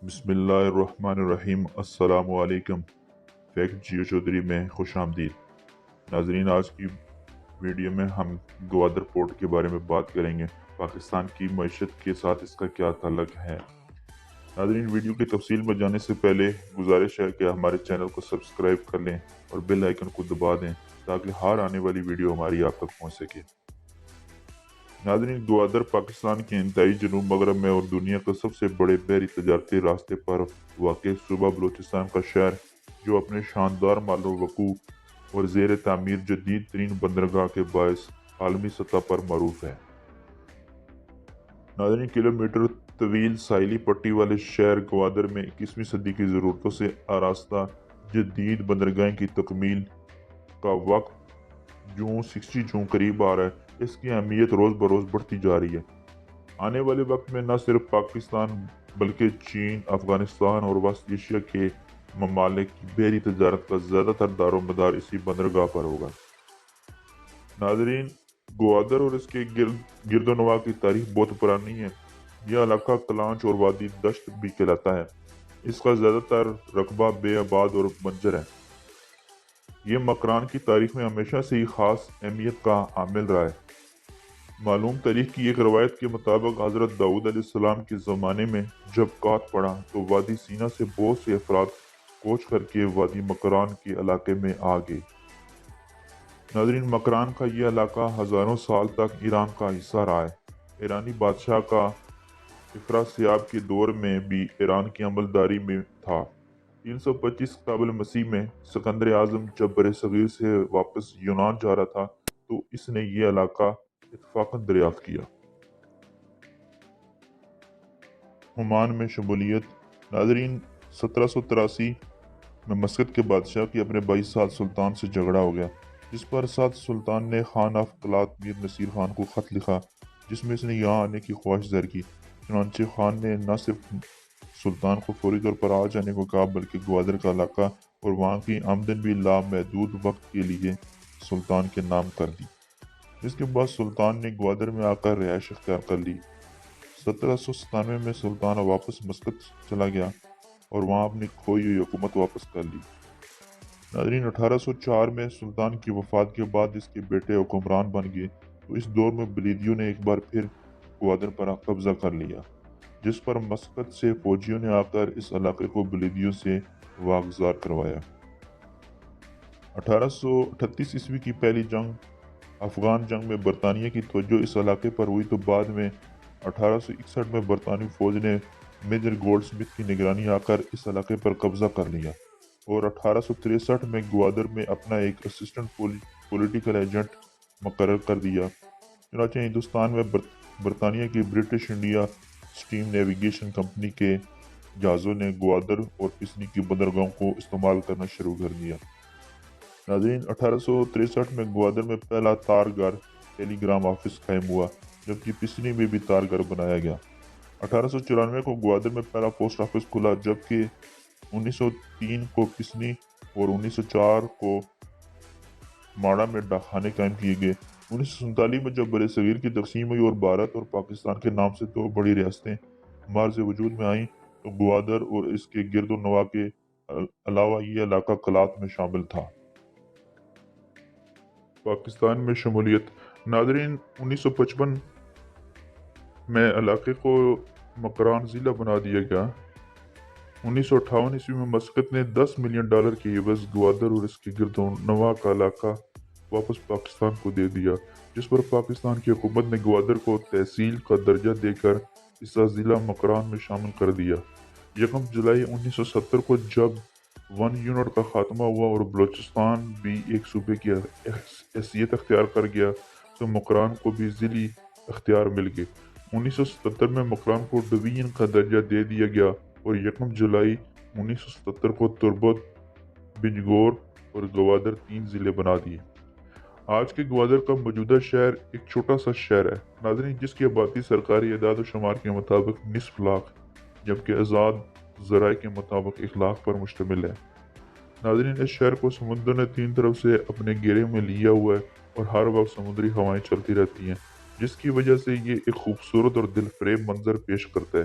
بسم اللہ الرحمن الرحیم۔ السلام علیکم۔ فیکٹ جیو چودھری میں خوش آمدید۔ ناظرین، آج کی ویڈیو میں ہم گوادر پورٹ کے بارے میں بات کریں گے۔ پاکستان کی معیشت کے ساتھ اس کا کیا تعلق ہے؟ ناظرین، ویڈیو کی تفصیل میں جانے سے پہلے گزارش ہے کہ ہمارے چینل کو سبسکرائب کر لیں اور بیل آئیکن کو دبا دیں تاکہ ہر آنے والی ویڈیو ہماری آپ تک پہنچ سکے۔ ناظرین، گوادر پاکستان کے انتہائی جنوب مغرب میں اور دنیا کا سب سے بڑے بحری تجارتی راستے پر واقع صوبہ بلوچستان کا شہر، جو اپنے شاندار مال و وقوع اور زیر تعمیر جدید ترین بندرگاہ کے باعث عالمی سطح پر معروف ہے۔ ناظرین، کلومیٹر طویل ساحلی پٹی والے شہر گوادر میں 21ویں صدی کی ضرورتوں سے آراستہ جدید بندرگاہیں کی تکمیل کا وقت جون قریب آ رہا ہے۔ اس کی اہمیت روز بروز بڑھتی جا رہی ہے۔ آنے والے وقت میں نہ صرف پاکستان بلکہ چین، افغانستان اور وسط ایشیا کے ممالک کی بحری تجارت کا زیادہ تر دار و مدار اسی بندرگاہ پر ہوگا۔ ناظرین، گوادر اور اس کے گرد و نواح کی تاریخ بہت پرانی ہے۔ یہ علاقہ کلانچ اور وادی دشت بھی کہلاتا ہے۔ اس کا زیادہ تر رقبہ بے آباد اور بنجر ہے۔ یہ مکران کی تاریخ میں ہمیشہ سے ہی خاص اہمیت کا حامل رہا ہے۔ معلوم تاریخ کی ایک روایت کے مطابق حضرت داؤد علیہ السلام کے زمانے میں جب قحط پڑا تو وادی سینا سے بہت سے افراد کوچ کر کے وادی مکران کے علاقے میں آ گئے۔ ناظرین، مکران کا یہ علاقہ ہزاروں سال تک ایران کا حصہ رہا ہے۔ ایرانی بادشاہ کا افراسیاب کے دور میں بھی ایران کی عملداری میں تھا۔ 325 قبل مسیح میں سکندر اعظم جب برصغیر سے واپس یونان جا رہا تھا تو اس نے یہ علاقہ اتفاقاً دریافت کیا۔ عمان میں شمولیت۔ ناظرین، 1783 میں مسقط کے بادشاہ کی اپنے 22 سال سلطان سے جھگڑا ہو گیا، جس پر سعد سلطان نے خان آف قلات میر نصیر خان کو خط لکھا جس میں اس نے یہاں آنے کی خواہش ظاہر کی۔ چنانچہ خان نے نہ صرف سلطان کو فوری طور پر آ جانے کو کہا بلکہ گوادر کا علاقہ اور وہاں کی آمدن بھی لامحدود وقت کے لیے سلطان کے نام کر دی، جس کے بعد سلطان نے گوادر میں آ کر رہائش اختیار کر لی۔ 1797 میں سلطان واپس مسقط چلا گیا اور وہاں اپنی کھوئی ہوئی حکومت واپس کر لی۔ ناظرین، 1804 میں سلطان کی وفات کے بعد اس کے بیٹے حکمران بن گئے تو اس دور میں بلیدیوں نے ایک بار پھر گوادر پر قبضہ کر لیا، جس پر مسقط سے فوجیوں نے آ کر اس علاقے کو بلیدیوں سے واگزار کروایا۔ 1838 عیسوی کی پہلی جنگ افغان جنگ میں برطانیہ کی توجہ اس علاقے پر ہوئی تو بعد میں 1861 میں برطانوی فوج نے میجر گولڈ سمتھ کی نگرانی آ کر اس علاقے پر قبضہ کر لیا اور 1863 میں گوادر میں اپنا ایک اسسٹنٹ پولیٹیکل ایجنٹ مقرر کر دیا۔ چنانچہ ہندوستان میں برطانیہ کی British India steam navigation company کے جہازوں نے گوادر اور پسنی کی بندرگاہوں کو استعمال کرنا شروع کر دیا۔ ناظرین، 1863 میں گوادر میں پہلا تار گھر ٹیلی گرام آفس قائم ہوا، جبکہ پسنی میں بھی تار گھر بنایا گیا۔ 1894 کو گوادر میں پہلا پوسٹ آفس کھلا، جبکہ 1903 کو پسنی اور 1904 کو ماڑا میں ڈاکخانے قائم کیے گئے۔ 1947 میں جب برصغیر کی تقسیم ہوئی اور بھارت اور پاکستان کے نام سے دو بڑی ریاستیں معرض وجود میں آئیں تو گوادر اور اس کے گرد و نواح کے علاوہ یہ علاقہ قلات میں شامل تھا۔ پاکستان میں شمولیت۔ ناظرین، 1955 میں علاقے کو مکران ضلع بنا دیا گیا۔ 1958 عیسوی میں مسقط نے $10 ملین کے عوض گوادر اور اس کے گرد و نواح کا علاقہ واپس پاکستان کو دے دیا، جس پر پاکستان کی حکومت نے گوادر کو تحصیل کا درجہ دے کر اسے ضلع مکران میں شامل کر دیا۔ 1 جولائی 1970 کو جب 1 یونٹ کا خاتمہ ہوا اور بلوچستان بھی ایک صوبے کی حیثیت اختیار کر گیا تو مکران کو بھی ضلعی اختیار مل گئے۔ 1977 میں مکران کو ڈویژن کا درجہ دے دیا گیا اور 1 جولائی 1977 کو تربت، بنجگور اور گوادر 3 ضلع بنا دیے۔ آج کے گوادر کا موجودہ شہر ایک چھوٹا سا شہر ہے، ناظرین، جس کی آبادی سرکاری اعداد و شمار کے مطابق نصف لاکھ جبکہ آزاد ذرائع کے مطابق 1 لاکھ پر مشتمل ہے۔ ناظرین، اس شہر کو سمندر نے 3 طرف سے اپنے گھیرے میں لیا ہوا ہے اور ہر وقت سمندری ہوائیں چلتی رہتی ہیں، جس کی وجہ سے یہ ایک خوبصورت اور دل فریب منظر پیش کرتا ہے۔